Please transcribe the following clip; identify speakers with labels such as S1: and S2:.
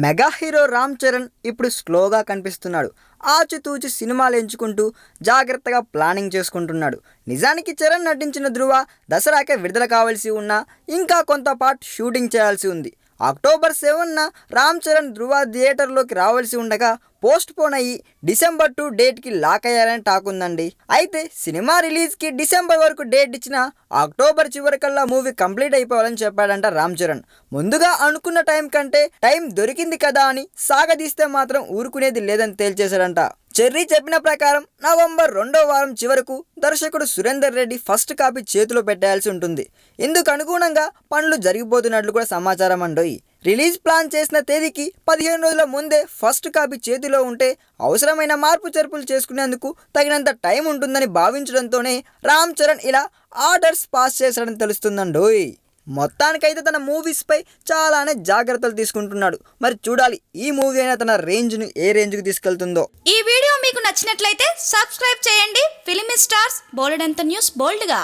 S1: Mega hero Ram Charan ఇప్పుడు స్లోగా కనిపిస్తున్నాడు. ఆచితూచి సినిమాలు ఎంచుకుంటూ జాగ్రత్తగా ప్లానింగ్ చేసుకుంటున్నాడు. నిజానికి చరణ్ నటించిన ధృవ దసరాకే విడుదల కావాల్సి ఉన్నా ఇంకా కొంత పార్ట్ షూటింగ్ చేయాల్సి ఉంది. అక్టోబర్ 7న రామ్ చరణ్ ధృవ థియేటర్లోకి రావాల్సి ఉండగా పోస్ట్ పోన్ అయ్యి డిసెంబర్ 2 డేట్కి లాక్ అయ్యారని టాక్ ఉందండి. అయితే సినిమా రిలీజ్కి డిసెంబర్ వరకు డేట్ ఇచ్చిన అక్టోబర్ చివరికల్లా మూవీ కంప్లీట్ అయిపోవాలని చెప్పాడంట రామ్ చరణ్. ముందుగా అనుకున్న టైం కంటే టైం దొరికింది కదా అని సాగదీస్తే మాత్రం ఊరుకునేది లేదని తేల్చేశాడంట. చెర్రీ చెప్పిన ప్రకారం నవంబర్ 2వ వారం చివరకు దర్శకుడు సురేందర్ రెడ్డి ఫస్ట్ కాపీ చేతిలో పెట్టాల్సి ఉంటుంది. ఇందుకు అనుగుణంగా పనులు జరిగిపోతున్నట్లు కూడా సమాచారం అండోయి. రిలీజ్ ప్లాన్ చేసిన తేదీకి 15 రోజుల ముందే ఫస్ట్ కాపీ చేతిలో ఉంటే అవసరమైన మార్పు చేర్పులు చేసుకునేందుకు తగినంత టైం ఉంటుందని భావించడంతోనే రామ్ చరణ్ ఇలా ఆర్డర్స్ పాస్ చేశాడని తెలుస్తుందండోయ్. మొత్తానికైతే తన మూవీస్పై చాలానే జాగ్రత్తలు తీసుకుంటున్నాడు. మరి చూడాలి ఈ మూవీ అయినా తన రేంజ్ను ఏ రేంజ్కి తీసుకెళ్తుందో.
S2: ఈ వీడియో మీకు నచ్చినట్లయితే సబ్స్క్రైబ్ చేయండి. ఫిలిమి స్టార్స్ బోలెడంత న్యూస్ బోల్డ్గా.